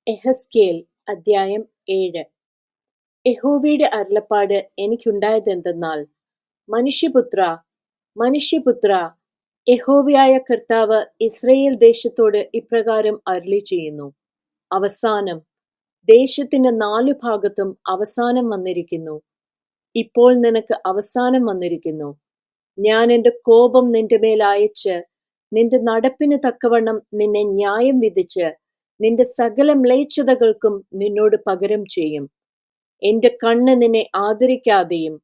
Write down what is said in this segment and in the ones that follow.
എഹെസ്കേൽ അദ്ധ്യായം 7. യഹോവയുടെ അരുളപ്പാട് എനിക്കുണ്ടായതെന്തെന്നാൽ, മനുഷ്യപുത്രാ, മനുഷ്യപുത്രാ, യഹോവയായ കർത്താവ് ഇസ്രായേൽ ദേശത്തോട് ഇപ്രകാരം അരുളിച്ചെയ്യുന്നു. അവസാനം, ദേശത്തിന്റെ 4 ഭാഗത്തും അവസാനം വന്നിരിക്കുന്നു. ഇപ്പോൾ നിനക്ക് അവസാനം വന്നിരിക്കുന്നു. ഞാൻ എന്റെ കോപം നിന്റെ മേൽ അയച്ച് നിന്റെ നടപ്പിന് തക്കവണ്ണം നിന്നെ ന്യായം വിധിച്ച് നിന്റെ സകല മ്ലേച്ഛതകൾക്കും നിന്നോട് പകരം ചെയ്യും. എന്റെ കണ്ണ് നിന്നെ ആദരിക്കാതെയും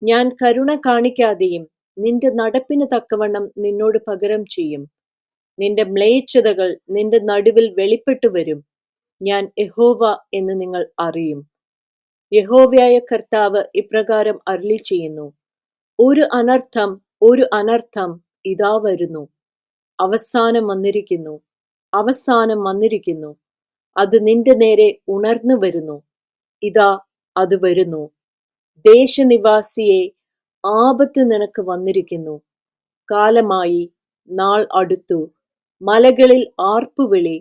ഞാൻ കരുണ കാണിക്കാതെയും നിന്റെ നടപ്പിന് തക്കവണ്ണം നിന്നോട് പകരം ചെയ്യും. നിന്റെ മ്ലേച്ഛതകൾ നിന്റെ നടുവിൽ വെളിപ്പെട്ടു വരും. ഞാൻ യഹോവ എന്ന് നിങ്ങൾ അറിയും. യഹോവയായ കർത്താവ് ഇപ്രകാരം അരുളിച്ചെയ്യുന്നു. ഒരു അനർത്ഥം ഇതാ വരുന്നു. അവസാനം വന്നിരിക്കുന്നു, അവസാനം വന്നിരിക്കുന്നു. അത് നിന്റെ നേരെ ഉണർന്നു വരുന്നു. ഇതാ അത് വരുന്നു. ദേശനിവാസിയെ, ആപത്ത് നിനക്ക് വന്നിരിക്കുന്നു. കാലമായി, നാൾ അടുത്തു. മലകളിൽ ആർപ്പുവിളി,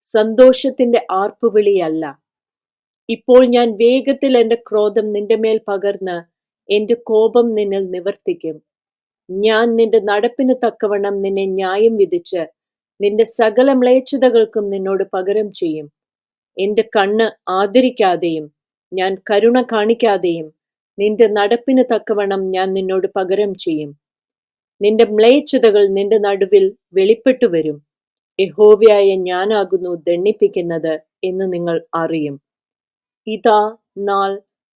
സന്തോഷത്തിന്റെ ആർപ്പുവിളിയല്ല. ഇപ്പോൾ ഞാൻ വേഗത്തിൽ എന്റെ ക്രോധം നിന്റെ മേൽ പകർന്ന് എന്റെ കോപം നിന്നിൽ നിവർത്തിക്കും. ഞാൻ നിന്റെ നടപ്പിന് തക്കവണ്ണം നിന്നെ ന്യായം വിധിച്ച് നിന്റെ സകല മ്ലേച്ഛതകൾക്കും നിന്നോട് പകരം ചെയ്യും. എന്റെ കണ്ണ് ആദരിക്കാതെയും ഞാൻ കരുണ കാണിക്കാതെയും നിന്റെ നടപ്പിന് തക്കവണ്ണം ഞാൻ നിന്നോട് പകരം ചെയ്യും. നിന്റെ മ്ലേച്ഛതകൾ നിന്റെ നടുവിൽ വെളിപ്പെട്ടു വരും. യഹോവയായ ഞാനാകുന്നു ദണ്ഡിപ്പിക്കുന്നത് എന്ന് നിങ്ങൾ അറിയും. ഇതാ നാൾ,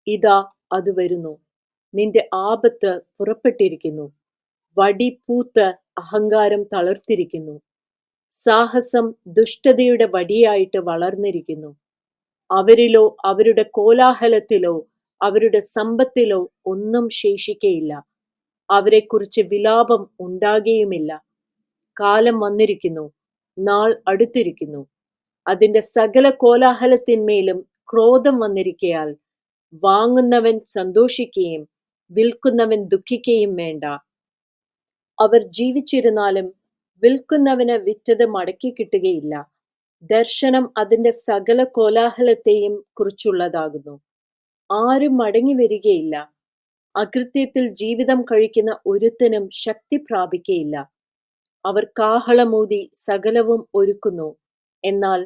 ഇതാ അത് വരുന്നു. നിന്റെ ആപത്ത് പുറപ്പെട്ടിരിക്കുന്നു. വടി പൂത്ത് അഹങ്കാരം തളിർത്തിരിക്കുന്നു. സാഹസം ദുഷ്ടതയുടെ വടിയായിട്ട് വളർന്നിരിക്കുന്നു. അവരിലോ അവരുടെ കോലാഹലത്തിലോ അവരുടെ സമ്പത്തിലോ ഒന്നും ശേഷിക്കയില്ല. അവരെക്കുറിച്ച് വിലാപം ഉണ്ടാകുകയുമില്ല. കാലം വന്നിരിക്കുന്നു, നാൾ അടുത്തിരിക്കുന്നു. അതിന്റെ സകല കോലാഹലത്തിന്മേലും ക്രോധം വന്നിരിക്കയാൽ വാങ്ങുന്നവൻ സന്തോഷിക്കുകയും വിൽക്കുന്നവൻ ദുഃഖിക്കുകയും വേണ്ട. അവർ ജീവിച്ചിരുന്നാലും വിൽക്കുന്നവന് വിറ്റത് മടക്കി കിട്ടുകയില്ല. ദർശനം അതിന്റെ സകല കോലാഹലത്തെയും കുറിച്ചുള്ളതാകുന്നു. ആരും മടങ്ങി വരികയില്ല. അകൃത്യത്തിൽ ജീവിതം കഴിക്കുന്ന ഒരുത്തനും ശക്തി പ്രാപിക്കയില്ല. അവർ കാഹളമൂതി സകലവും ഒരുക്കുന്നു. എന്നാൽ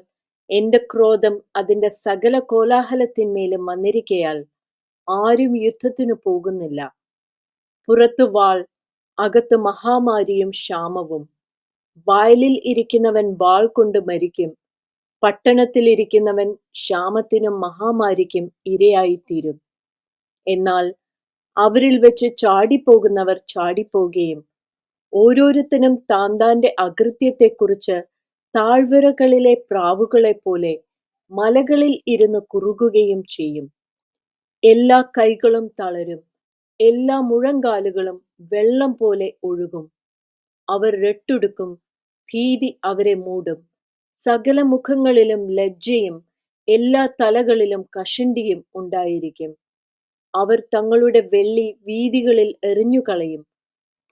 എന്റെ ക്രോധം അതിന്റെ സകല കോലാഹലത്തിന്മേലും വന്നിരിക്കയാൽ ആരും യുദ്ധത്തിനു പോകുന്നില്ല. പുറത്തു വാൾ, അകത്ത് മഹാമാരിയും ക്ഷാമവും. വയലിൽ ഇരിക്കുന്നവൻ വാൾ കൊണ്ട് മരിക്കും. പട്ടണത്തിൽ ഇരിക്കുന്നവൻ ക്ഷാമത്തിനും മഹാമാരിക്കും ഇരയായിത്തീരും. എന്നാൽ അവരിൽ വെച്ച് ചാടിപ്പോകുന്നവർ ചാടിപ്പോകുകയും ഓരോരുത്തനും താന്താന്റെ അകൃത്യത്തെക്കുറിച്ച് താഴ്വരകളിലെ പ്രാവുകളെ പോലെ മലകളിൽ ഇരുന്ന് കുറുകുകയും ചെയ്യും. എല്ലാ കൈകളും തളരും, എല്ലാ മുഴങ്കാലുകളും വെള്ളം പോലെ ഒഴുകും. അവർ രട്ടുടുക്കും, ഭീതി അവരെ മൂടും. സകല മുഖങ്ങളിലും ലജ്ജയും എല്ലാ തലകളിലും കഷണ്ടിയും ഉണ്ടായിരിക്കും. അവർ തങ്ങളുടെ വെള്ളി വീഥികളിൽ എറിഞ്ഞുകളയും.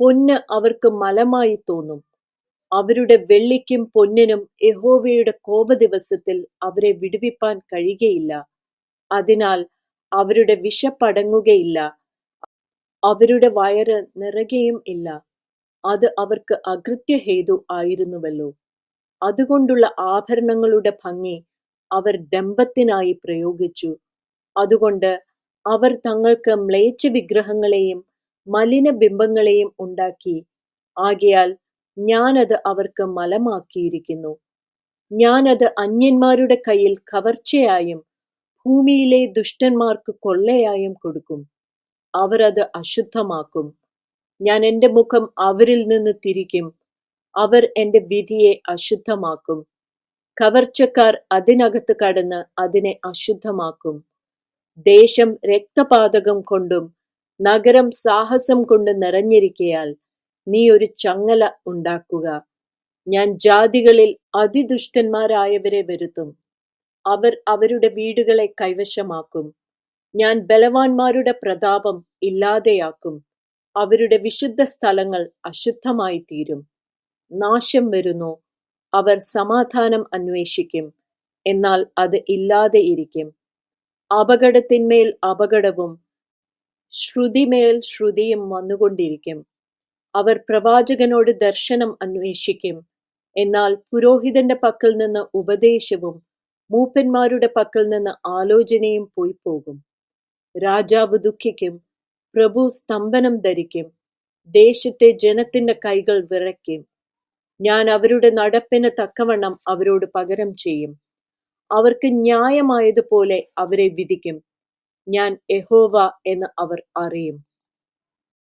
പൊന്ന് അവർക്ക് മലമായി തോന്നും. അവരുടെ വെള്ളിക്കും പൊന്നിനും യഹോവയുടെ കോപദിവസത്തിൽ അവരെ വിടുവിപ്പാൻ കഴിയുകയില്ല. അതിനാൽ അവരുടെ വിശപ്പടങ്ങുകയില്ല, അവരുടെ വയറ് നിറയുകയും ഇല്ല. അത് അവർക്ക് അകൃത്യഹേതു ആയിരുന്നുവല്ലോ. അതുകൊണ്ടുള്ള ആഭരണങ്ങളുടെ ഭംഗി അവർ ഡംഭത്തിനായി പ്രയോഗിച്ചു. അതുകൊണ്ട് അവർ തങ്ങൾക്ക് മ്ലേച്ഛ വിഗ്രഹങ്ങളെയും മലിനബിംബങ്ങളെയും ഉണ്ടാക്കി. ആകയാൽ ഞാനത് അവർക്ക് മലമാക്കിയിരിക്കുന്നു. ഞാനത് അന്യന്മാരുടെ കയ്യിൽ കവർച്ചയായും ഭൂമിയിലെ ദുഷ്ടന്മാർക്ക് കൊള്ളയായും കൊടുക്കും. അവർ അത് അശുദ്ധമാക്കും. ഞാൻ എന്റെ മുഖം അവരിൽ നിന്ന് തിരിക്കും. അവർ എന്റെ വിധിയെ അശുദ്ധമാക്കും. കവർച്ചക്കാർ അതിനകത്ത് കടന്ന് അതിനെ അശുദ്ധമാക്കും. ദേശം രക്തപാതകം കൊണ്ടും നഗരം സാഹസം കൊണ്ട് നിറഞ്ഞിരിക്കയാൽ നീ ഒരു ചങ്ങല ഉണ്ടാക്കുക. ഞാൻ ജാതികളിൽ അതിദുഷ്ടന്മാരായവരെ വരുത്തും. അവർ അവരുടെ വീടുകളെ കൈവശമാക്കും. ഞാൻ ബലവാന്മാരുടെ പ്രതാപം ഇല്ലാതെയാക്കും. അവരുടെ വിശുദ്ധ സ്ഥലങ്ങൾ അശുദ്ധമായി തീരും. നാശം വരുന്നു. അവർ സമാധാനം അന്വേഷിക്കും, എന്നാൽ അത് ഇല്ലാതെ ഇരിക്കും. അപകടത്തിന്മേൽ അപകടവും ശ്രുതിമേൽ ശ്രുതിയും വന്നുകൊണ്ടിരിക്കും. അവർ പ്രവാചകനോട് ദർശനം അന്വേഷിക്കും. എന്നാൽ പുരോഹിതന്റെ പക്കൽ നിന്ന് ഉപദേശവും മൂപ്പന്മാരുടെ പക്കൽ നിന്ന് ആലോചനയും പോയിപ്പോകും. രാജാവ് ദുഃഖിക്കും, പ്രഭു സ്തംഭനം ധരിക്കും, ദേശത്തെ ജനത്തിന്റെ കൈകൾ വിറയ്ക്കും. ഞാൻ അവരുടെ നടപ്പിന് തക്കവണ്ണം അവരോട് പകരം ചെയ്യും. അവർക്ക് ന്യായമായതുപോലെ അവരെ വിധിക്കും. ഞാൻ യഹോവ എന്ന് അവർ അറിയും.